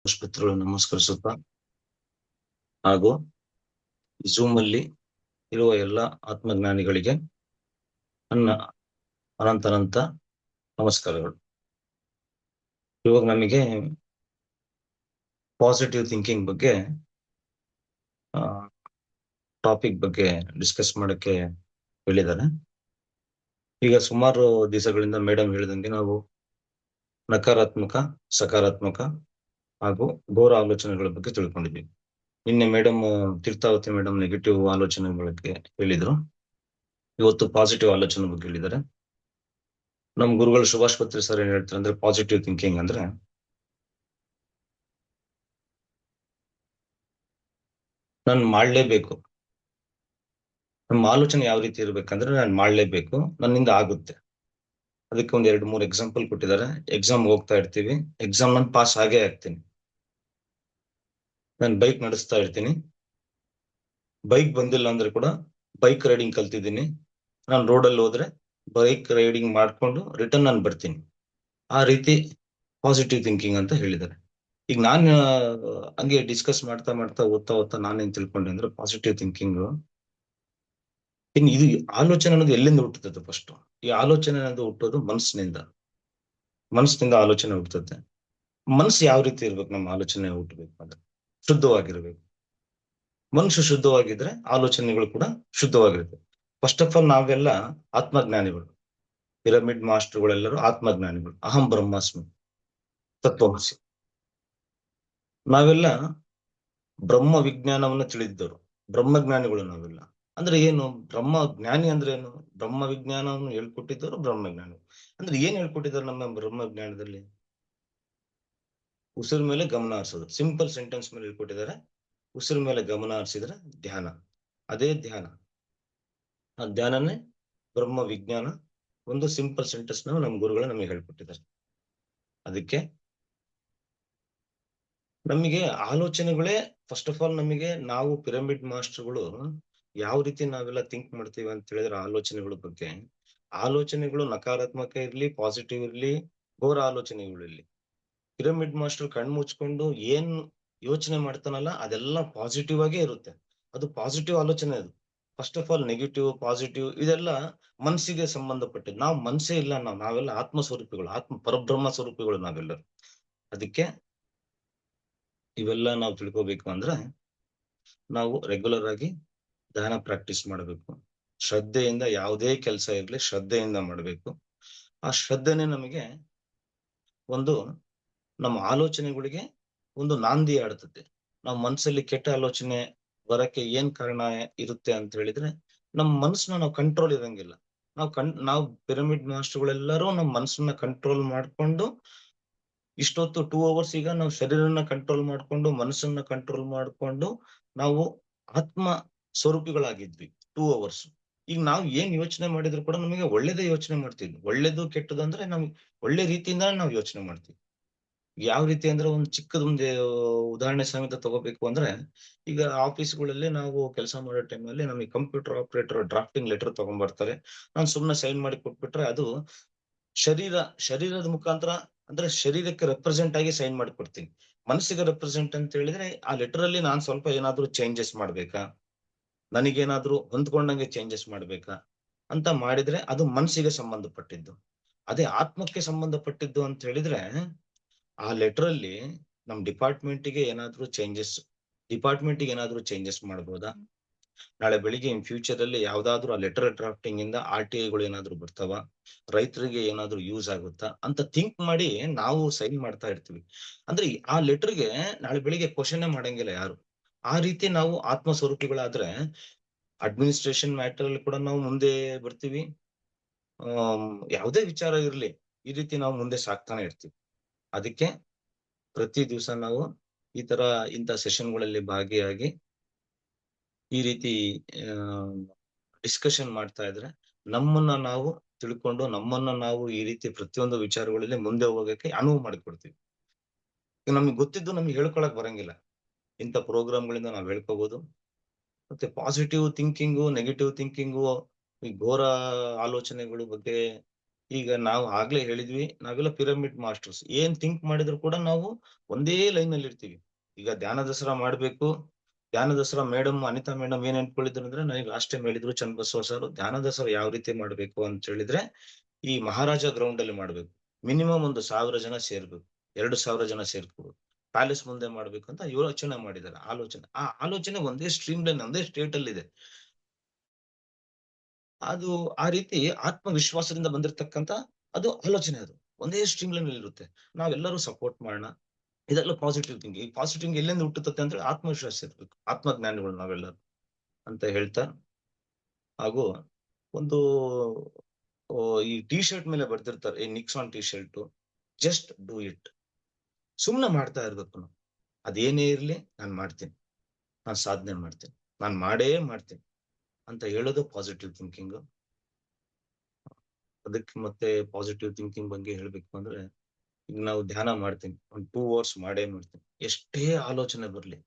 ಆಸ್ಪತ್ರೆಗಳು ನಮಸ್ಕರಿಸುತ್ತಾ ಹಾಗೂ ಝೂಮ್ ಅಲ್ಲಿ ಇರುವ ಎಲ್ಲ ಆತ್ಮಜ್ಞಾನಿಗಳಿಗೆ ನನ್ನ ಅನಂತ ನಮಸ್ಕಾರಗಳು. ಇವಾಗ ನಮಗೆ ಪಾಸಿಟಿವ್ ಥಿಂಕಿಂಗ್ ಬಗ್ಗೆ ಟಾಪಿಕ್ ಬಗ್ಗೆ ಡಿಸ್ಕಸ್ ಮಾಡಕ್ಕೆ ಹೇಳಿದ್ದಾರೆ. ಈಗ ಸುಮಾರು ದಿವಸಗಳಿಂದ ಮೇಡಮ್ ಹೇಳಿದಂಗೆ ನಾವು ನಕಾರಾತ್ಮಕ, ಸಕಾರಾತ್ಮಕ ಹಾಗೂ ಘೋರ ಆಲೋಚನೆಗಳ ಬಗ್ಗೆ ತಿಳ್ಕೊಂಡಿದ್ವಿ. ನಿನ್ನೆ ಮೇಡಮ್ ತೀರ್ಥಾವತಿ ಮೇಡಮ್ ನೆಗೆಟಿವ್ ಆಲೋಚನೆಗಳ ಬಗ್ಗೆ ಹೇಳಿದ್ರು. ಇವತ್ತು ಪಾಸಿಟಿವ್ ಆಲೋಚನೆ ಬಗ್ಗೆ ಹೇಳಿದ್ದಾರೆ. ನಮ್ ಗುರುಗಳು ಸುಭಾಷ್ ಪತ್ರಿ ಸರ್ ಏನ್ ಹೇಳ್ತಾರೆ ಅಂದ್ರೆ, ಪಾಸಿಟಿವ್ ಥಿಂಕಿಂಗ್ ಅಂದ್ರೆ ನಾನು ಮಾಡ್ಲೇಬೇಕು. ನಮ್ಮ ಆಲೋಚನೆ ಯಾವ ರೀತಿ ಇರ್ಬೇಕಂದ್ರೆ, ನಾನು ಮಾಡ್ಲೇಬೇಕು, ನನ್ನಿಂದ ಆಗುತ್ತೆ. ಅದಕ್ಕೆ ಒಂದ್ 2-3 ಎಕ್ಸಾಂಪಲ್ ಕೊಟ್ಟಿದ್ದಾರೆ. ಎಕ್ಸಾಮ್ ಹೋಗ್ತಾ ಇರ್ತೀವಿ, ಎಕ್ಸಾಮ್ ನಾನು ಪಾಸ್ ಆಗೇ ಆಗ್ತೀನಿ. ನಾನು ಬೈಕ್ ನಡೆಸ್ತಾ ಇರ್ತೀನಿ, ಬೈಕ್ ಬಂದಿಲ್ಲ ಅಂದ್ರೆ ಕೂಡ ಬೈಕ್ ರೈಡಿಂಗ್ ಕಲ್ತಿದ್ದೀನಿ. ನಾನು ರೋಡಲ್ಲಿ ಹೋದ್ರೆ ಬೈಕ್ ರೈಡಿಂಗ್ ಮಾಡ್ಕೊಂಡು ರಿಟರ್ನ್ ನಾನು ಬರ್ತೀನಿ. ಆ ರೀತಿ ಪಾಸಿಟಿವ್ ಥಿಂಕಿಂಗ್ ಅಂತ ಹೇಳಿದ್ದಾರೆ. ಈಗ ನಾನು ಹಂಗೆ ಡಿಸ್ಕಸ್ ಮಾಡ್ತಾ ಓದ್ತಾ ನಾನೇನ್ ತಿಳ್ಕೊಂಡೆ ಅಂದ್ರೆ, ಪಾಸಿಟಿವ್ ಥಿಂಕಿಂಗ್ ಇನ್ನು ಇದು ಆಲೋಚನೆ ಅನ್ನೋದು ಎಲ್ಲಿಂದ ಹುಟ್ಟುತ್ತದೆ? ಫಸ್ಟ್ ಈ ಆಲೋಚನೆ ಅನ್ನೋದು ಹುಟ್ಟೋದು ಮನಸ್ಸಿನಿಂದ ಆಲೋಚನೆ ಹುಟ್ಟುತ್ತೆ. ಮನಸ್ಸು ಯಾವ ರೀತಿ ಇರ್ಬೇಕು? ನಮ್ಮ ಆಲೋಚನೆ ಹುಟ್ಟಬೇಕು ಅಂದ್ರೆ ಶುದ್ಧವಾಗಿರ್ಬೇಕು. ಮನುಷ್ಯ ಶುದ್ಧವಾಗಿದ್ರೆ ಆಲೋಚನೆಗಳು ಕೂಡ ಶುದ್ಧವಾಗಿರುತ್ತೆ. ಫಸ್ಟ್ ಆಫ್ ಆಲ್ ನಾವೆಲ್ಲ ಆತ್ಮಜ್ಞಾನಿಗಳು. ಪಿರಮಿಡ್ ಮಾಸ್ಟರ್ಗಳೆಲ್ಲರೂ ಆತ್ಮಜ್ಞಾನಿಗಳು. ಅಹಂ ಬ್ರಹ್ಮಾಸ್ಮಿ, ತತ್ವಮಸಿ. ನಾವೆಲ್ಲ ಬ್ರಹ್ಮ ವಿಜ್ಞಾನವನ್ನ ತಿಳಿದಿದ್ದವರು, ಬ್ರಹ್ಮಜ್ಞಾನಿಗಳು ನಾವೆಲ್ಲ. ಅಂದ್ರೆ ಏನು ಬ್ರಹ್ಮ ಜ್ಞಾನಿ ಅಂದ್ರೆ ಏನು? ಬ್ರಹ್ಮ ವಿಜ್ಞಾನವನ್ನು ಹೇಳ್ಕೊಟ್ಟಿದ್ದವರು ಬ್ರಹ್ಮಜ್ಞಾನಿ. ಅಂದ್ರೆ ಏನ್ ಹೇಳ್ಕೊಟ್ಟಿದ್ದಾರೆ ನಮ್ಮ ಬ್ರಹ್ಮಜ್ಞಾನದಲ್ಲಿ? ಉಸಿರ ಮೇಲೆ ಗಮನ ಹರಿಸೋದು, ಸಿಂಪಲ್ ಸೆಂಟೆನ್ಸ್ ಮೇಲೆ ಹೇಳ್ಕೊಟ್ಟಿದ್ದಾರೆ. ಉಸಿರ ಮೇಲೆ ಗಮನ ಹರಿಸಿದ್ರೆ ಧ್ಯಾನ, ಅದೇ ಧ್ಯಾನ. ಆ ಧ್ಯಾನನೇ ಬ್ರಹ್ಮ ವಿಜ್ಞಾನ. ಒಂದು ಸಿಂಪಲ್ ಸೆಂಟೆನ್ಸ್ ನಮ್ಮ ಗುರುಗಳು ನಮಗೆ ಹೇಳ್ಕೊಟ್ಟಿದ್ದಾರೆ. ಅದಕ್ಕೆ ನಮಗೆ ಆಲೋಚನೆಗಳೇ ಫಸ್ಟ್ ಆಫ್ ಆಲ್ ನಮಗೆ, ನಾವು ಪಿರಮಿಡ್ ಮಾಸ್ಟರ್ಗಳು ಯಾವ ರೀತಿ ನಾವೆಲ್ಲ ಥಿಂಕ್ ಮಾಡ್ತೀವಿ ಅಂತ ಹೇಳಿದ್ರೆ ಆಲೋಚನೆಗಳ ಬಗ್ಗೆ, ಆಲೋಚನೆಗಳು ನಕಾರಾತ್ಮಕ ಇರ್ಲಿ, ಪಾಸಿಟಿವ್ ಇರ್ಲಿ, ಘೋರ ಆಲೋಚನೆಗಳು ಇರ್ಲಿ, ಪಿರಮಿಡ್ ಮಾಸ್ಟರ್ ಕಣ್ ಮುಚ್ಕೊಂಡು ಏನ್ ಯೋಚನೆ ಮಾಡ್ತಾನಲ್ಲ ಅದೆಲ್ಲ ಪಾಸಿಟಿವ್ ಆಗೇ ಇರುತ್ತೆ. ಅದು ಪಾಸಿಟಿವ್ ಆಲೋಚನೆ. ಅದು first of all negative positive ಇದೆಲ್ಲ ಮನಸ್ಸಿಗೆ ಸಂಬಂಧಪಟ್ಟಿದ್ದು. ನಾವು ಮನಸ್ಸೇ ಇಲ್ಲ, ನಾವೆಲ್ಲ ಆತ್ಮ ಸ್ವರೂಪಿಗಳು, ಆತ್ಮ ಪರಬ್ರಹ್ಮ ಸ್ವರೂಪಿಗಳು ನಾವೆಲ್ಲರೂ. ಅದಕ್ಕೆ ಇವೆಲ್ಲ ನಾವು ತಿಳ್ಕೊಬೇಕು ಅಂದ್ರೆ ನಾವು ರೆಗ್ಯುಲರ್ ಆಗಿ ಧ್ಯಾನ ಪ್ರಾಕ್ಟೀಸ್ ಮಾಡಬೇಕು. ಶ್ರದ್ಧೆಯಿಂದ ಯಾವುದೇ ಕೆಲಸ ಇರ್ಲಿ ಶ್ರದ್ಧೆಯಿಂದ ಮಾಡಬೇಕು. ಆ ಶ್ರದ್ಧೆನೆ ನಮಗೆ ಒಂದು ನಮ್ಮ ಆಲೋಚನೆಗಳಿಗೆ ಒಂದು ನಾಂದಿ ಆಡ್ತದೆ. ನಾವು ಮನಸ್ಸಲ್ಲಿ ಕೆಟ್ಟ ಆಲೋಚನೆ ಬರಕ್ಕೆ ಏನ್ ಕಾರಣ ಇರುತ್ತೆ ಅಂತ ಹೇಳಿದ್ರೆ, ನಮ್ಮ ಮನಸ್ಸನ್ನ ನಾವು ಕಂಟ್ರೋಲ್ ಇರಂಗಿಲ್ಲ. ನಾವು ಪಿರಮಿಡ್ ಮಾಸ್ಟರ್ಗಳೆಲ್ಲರೂ ನಮ್ಮ ಮನಸ್ಸನ್ನ ಕಂಟ್ರೋಲ್ ಮಾಡ್ಕೊಂಡು ಇಷ್ಟೊತ್ತು 2 ಅವರ್ಸ್ ಈಗ ನಾವು ಶರೀರನ ಕಂಟ್ರೋಲ್ ಮಾಡ್ಕೊಂಡು ಮನಸ್ಸನ್ನ ಕಂಟ್ರೋಲ್ ಮಾಡ್ಕೊಂಡು ನಾವು ಆತ್ಮ ಸ್ವರೂಪಿಗಳಾಗಿದ್ವಿ 2 ಅವರ್ಸ್. ಈಗ ನಾವು ಏನ್ ಯೋಚನೆ ಮಾಡಿದ್ರು ಕೂಡ ನಮಗೆ ಒಳ್ಳೇದೇ ಯೋಚನೆ ಮಾಡ್ತಿದ್ವಿ. ಒಳ್ಳೇದು ಕೆಟ್ಟದ್ದು ಅಂದ್ರೆ ನಮ್ಗೆ ಒಳ್ಳೆ ರೀತಿಯಿಂದ ನಾವು ಯೋಚನೆ ಮಾಡ್ತೀವಿ. ಯಾವ ರೀತಿ ಅಂದ್ರೆ ಒಂದು ಚಿಕ್ಕದೊಂದು ಉದಾಹರಣೆ ಸಮೇತ ತಗೋಬೇಕು ಅಂದ್ರೆ, ಈಗ ಆಫೀಸ್ಗಳಲ್ಲಿ ನಾವು ಕೆಲಸ ಮಾಡೋ ಟೈಮಲ್ಲಿ ನಮಗೆ ಕಂಪ್ಯೂಟರ್ ಆಪರೇಟರ್ ಡ್ರಾಫ್ಟಿಂಗ್ ಲೆಟರ್ ತಗೊಂಡ್ ಬರ್ತಾರೆ. ನಾನು ಸುಮ್ನೆ ಸೈನ್ ಮಾಡಿ ಕೊಟ್ಬಿಟ್ರೆ ಅದು ಶರೀರದ ಮುಖಾಂತರ, ಅಂದ್ರೆ ಶರೀರಕ್ಕೆ ರೆಪ್ರೆಸೆಂಟ್ ಆಗಿ ಸೈನ್ ಮಾಡಿ ಕೊಡ್ತೀನಿ. ಮನಸ್ಸಿಗೆ ರೆಪ್ರೆಸೆಂಟ್ ಅಂತ ಹೇಳಿದ್ರೆ ಆ ಲೆಟರ್ ಅಲ್ಲಿ ನಾನ್ ಸ್ವಲ್ಪ ಏನಾದ್ರೂ ಚೇಂಜಸ್ ಮಾಡ್ಬೇಕಾ, ನನಗೇನಾದ್ರೂ ಹೊಂದ್ಕೊಂಡಂಗೆ ಚೇಂಜಸ್ ಮಾಡ್ಬೇಕಾ ಅಂತ ಮಾಡಿದ್ರೆ ಅದು ಮನಸ್ಸಿಗೆ ಸಂಬಂಧಪಟ್ಟಿದ್ದು. ಅದೇ ಆತ್ಮಕ್ಕೆ ಸಂಬಂಧಪಟ್ಟಿದ್ದು ಅಂತ ಹೇಳಿದ್ರೆ, ಆ ಲೆಟರ್ ಅಲ್ಲಿ ನಮ್ ಡಿಪಾರ್ಟ್ಮೆಂಟ್ಗೆ ಏನಾದ್ರೂ ಚೇಂಜಸ್ ಮಾಡ್ಬೋದಾ? ನಾಳೆ ಬೆಳಿಗ್ಗೆ ಇನ್ ಫ್ಯೂಚರ್ ಅಲ್ಲಿ ಯಾವ್ದಾದ್ರು ಆ ಲೆಟರ್ ಡ್ರಾಫ್ಟಿಂಗ್ ಇಂದ RTIಗಳು ಏನಾದ್ರು ಬರ್ತಾವ, ರೈತರಿಗೆ ಏನಾದ್ರು ಯೂಸ್ ಆಗುತ್ತಾ ಅಂತ ಥಿಂಕ್ ಮಾಡಿ ನಾವು ಸೈನ್ ಮಾಡ್ತಾ ಇರ್ತೀವಿ. ಅಂದ್ರೆ ಆ ಲೆಟರ್ಗೆ ನಾಳೆ ಬೆಳಿಗ್ಗೆ ಕ್ವಶನ್ ಮಾಡಂಗಿಲ್ಲ ಯಾರು. ಆ ರೀತಿ ನಾವು ಆತ್ಮ ಸ್ವರೂಪಿಗಳಾದ್ರೆ ಅಡ್ಮಿನಿಸ್ಟ್ರೇಷನ್ ಮ್ಯಾಟರ್ ಅಲ್ಲಿ ಕೂಡ ನಾವು ಮುಂದೆ ಬರ್ತೀವಿ. ಯಾವುದೇ ವಿಚಾರ ಇರ್ಲಿ, ಈ ರೀತಿ ನಾವು ಮುಂದೆ ಸಾಕ್ತಾನೆ ಇರ್ತೀವಿ. ಅದಕ್ಕೆ ಪ್ರತಿ ದಿವಸ ನಾವು ಈ ತರ ಇಂಥ ಸೆಷನ್ಗಳಲ್ಲಿ ಭಾಗಿಯಾಗಿ ಈ ರೀತಿ ಡಿಸ್ಕಷನ್ ಮಾಡ್ತಾ ಇದ್ರೆ ನಮ್ಮನ್ನ ನಾವು ತಿಳ್ಕೊಂಡು ನಮ್ಮನ್ನ ನಾವು ಈ ರೀತಿ ಪ್ರತಿಯೊಂದು ವಿಚಾರಗಳಲ್ಲಿ ಮುಂದೆ ಹೋಗಕ್ಕೆ ಅನುವು ಮಾಡಿಕೊಡ್ತೀವಿ. ಈಗ ನಮ್ಗೆ ಗೊತ್ತಿದ್ದು ನಮ್ಗೆ ಹೇಳ್ಕೊಳಕ್ ಬರಂಗಿಲ್ಲ. ಇಂಥ ಪ್ರೋಗ್ರಾಮ್ಗಳಿಂದ ನಾವ್ ಹೇಳ್ಕೋಬಹುದು. ಮತ್ತೆ ಪಾಸಿಟಿವ್ ಥಿಂಕಿಂಗು, ನೆಗೆಟಿವ್ ಥಿಂಕಿಂಗು, ಈ ಘೋರ ಆಲೋಚನೆಗಳ ಬಗ್ಗೆ ಈಗ ನಾವು ಆಗ್ಲೇ ಹೇಳಿದ್ವಿ, ನಾವೆಲ್ಲ ಪಿರಮಿಡ್ ಮಾಸ್ಟರ್ಸ್. ಏನ್ ಥಿಂಕ್ ಮಾಡಿದ್ರು ಕೂಡ ನಾವು ಒಂದೇ ಲೈನ್ ಅಲ್ಲಿ ಇರ್ತೀವಿ. ಈಗ ಧ್ಯಾನ ದಸರಾ ಮಾಡ್ಬೇಕು. ಧ್ಯಾನ ದಸರಾ ಅನಿತಾ ಮೇಡಮ್ ಏನ್ ಅನ್ಕೊಂಡಿದ್ರು ಅಂದ್ರೆ, ನನಗೆ ಲಾಸ್ಟ್ ಟೈಮ್ ಹೇಳಿದ್ರು ಚನ್ನಬಸವ ಸರ್, ಧ್ಯಾನ ದಸರಾ ಯಾವ ರೀತಿ ಮಾಡ್ಬೇಕು ಅಂತ ಹೇಳಿದ್ರೆ, ಈ ಮಹಾರಾಜ ಗ್ರೌಂಡ್ ಅಲ್ಲಿ ಮಾಡ್ಬೇಕು. ಮಿನಿಮಮ್ 1,000 ಜನ ಸೇರ್ಬೇಕು, 2,000 ಜನ ಸೇರ್ಕೋಬೇಕು. ಪ್ಯಾಲೇಸ್ ಮುಂದೆ ಮಾಡ್ಬೇಕು ಅಂತ ಯೋಚನೆ ಮಾಡಿದ್ದಾರೆ. ಆ ಆಲೋಚನೆ ಒಂದೇ ಸ್ಟ್ರೀಮ್ ಲೈನ್, ಒಂದೇ ಸ್ಟೇಟ್ ಅಲ್ಲಿ ಇದೆ. ಅದು ಆ ರೀತಿ ಆತ್ಮವಿಶ್ವಾಸದಿಂದ ಬಂದಿರತಕ್ಕಂತ ಅದು ಆಲೋಚನೆ. ಅದು ಒಂದೇ ಸ್ಟ್ರೀಮ್ ಲೈನ್ ಅಲ್ಲಿ ಇರುತ್ತೆ. ನಾವೆಲ್ಲರೂ ಸಪೋರ್ಟ್ ಮಾಡೋಣ. ಇದೆಲ್ಲ ಪಾಸಿಟಿವ್ ಥಿಂಕಿಂಗ್. ಈ ಪಾಸಿಟಿವ್ ಥಿಂಕಿಂಗ್ ಎಲ್ಲಿಂದ ಹುಟ್ಟುತ್ತೆ ಅಂದ್ರೆ ಆತ್ಮವಿಶ್ವಾಸ ಇರ್ಬೇಕು. ಆತ್ಮಜ್ಞಾನಿಗಳು ನಾವೆಲ್ಲರೂ ಅಂತ ಹೇಳ್ತಾ, ಹಾಗೂ ಒಂದು ಈ ಟಿ ಶರ್ಟ್ ಮೇಲೆ ಬರ್ದಿರ್ತಾರೆ, ಈ Nixon T shirt, just do it. ಸುಮ್ನೆ ಮಾಡ್ತಾ ಇರ್ಬೇಕು ನಾವು. ಅದೇನೇ ಇರ್ಲಿ ನಾನ್ ಮಾಡ್ತೀನಿ, ನಾನ್ ಸಾಧನೆ ಮಾಡ್ತೀನಿ, ನಾನ್ ಮಾಡೇ ಮಾಡ್ತೀನಿ ಅಂತ ಹೇಳೋದು ಪಾಸಿಟಿವ್ ಥಿಂಕಿಂಗ್. ಅದಕ್ಕೆ ಮತ್ತೆ ಪಾಸಿಟಿವ್ ಥಿಂಕಿಂಗ್ ಬಗ್ಗೆ ಹೇಳ್ಬೇಕು ಅಂದ್ರೆ, ಈಗ ನಾವು ಧ್ಯಾನ ಮಾಡ್ತೀನಿ, ಒಂದ್ 2 ಅವರ್ಸ್ ಮಾಡೇ ಮಾಡ್ತೀನಿ. ಎಷ್ಟೇ ಆಲೋಚನೆ ಬರ್ಲಿ,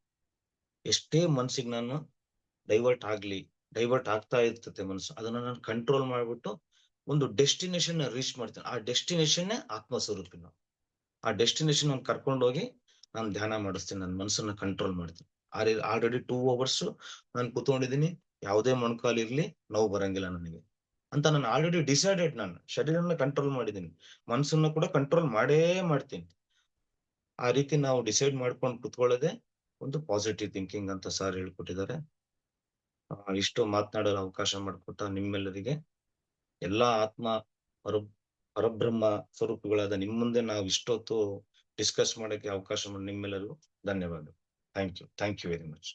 ಎಷ್ಟೇ ಮನ್ಸಿಗೆ ನಾನು ಡೈವರ್ಟ್ ಆಗ್ತಾ ಇರ್ತತೆ ಮನಸ್ಸು, ಅದನ್ನ ನಾನು ಕಂಟ್ರೋಲ್ ಮಾಡ್ಬಿಟ್ಟು ಒಂದು ಡೆಸ್ಟಿನೇಷನ್ ರೀಚ್ ಮಾಡ್ತೀನಿ. ಆ ಡೆಸ್ಟಿನೇಷನ್ ಆತ್ಮ ಸ್ವರೂಪಿ. ನಾವು ಆ ಡೆಸ್ಟಿನೇಷನ್ ನಾನು ಕರ್ಕೊಂಡು ಹೋಗಿ ನಾನು ಧ್ಯಾನ ಮಾಡಿಸ್ತೀನಿ, ನನ್ನ ಮನಸ್ಸನ್ನ ಕಂಟ್ರೋಲ್ ಮಾಡ್ತೀನಿ. ಆಲ್ರೆಡಿ 2 ಅವರ್ಸ್ ನಾನು ಕೂತ್ಕೊಂಡಿದ್ದೀನಿ, ಯಾವುದೇ ಮೊಣಕಾಲು ಇರ್ಲಿ ನೋವು ಬರಂಗಿಲ್ಲ ನನಗೆ ಅಂತ ನಾನು ಆಲ್ರೆಡಿ ಡಿಸೈಡೆಡ್. ನಾನು ಶರೀರನ ಕಂಟ್ರೋಲ್ ಮಾಡಿದ್ದೀನಿ, ಮನಸ್ಸನ್ನ ಕೂಡ ಕಂಟ್ರೋಲ್ ಮಾಡೇ ಮಾಡ್ತೀನಿ. ಆ ರೀತಿ ನಾವು ಡಿಸೈಡ್ ಮಾಡ್ಕೊಂಡು ಕುತ್ಕೊಳ್ಳೋದೆ ಒಂದು ಪಾಸಿಟಿವ್ ಥಿಂಕಿಂಗ್ ಅಂತ ಸರ್ ಹೇಳ್ಕೊಟ್ಟಿದ್ದಾರೆ. ಇಷ್ಟು ಮಾತನಾಡಲು ಅವಕಾಶ ಮಾಡಿಕೊಟ್ಟ ನಿಮ್ಮೆಲ್ಲರಿಗೆ, ಎಲ್ಲಾ ಆತ್ಮ ಪರಬ್ರಹ್ಮ ಸ್ವರೂಪಗಳಾದ ನಿಮ್ ಮುಂದೆ ನಾವು ಇಷ್ಟೊತ್ತು ಡಿಸ್ಕಸ್ ಮಾಡಕ್ಕೆ ಅವಕಾಶ ಮಾಡಿ ನಿಮ್ಮೆಲ್ಲರಿಗೂ ಧನ್ಯವಾದ. Thank you very much.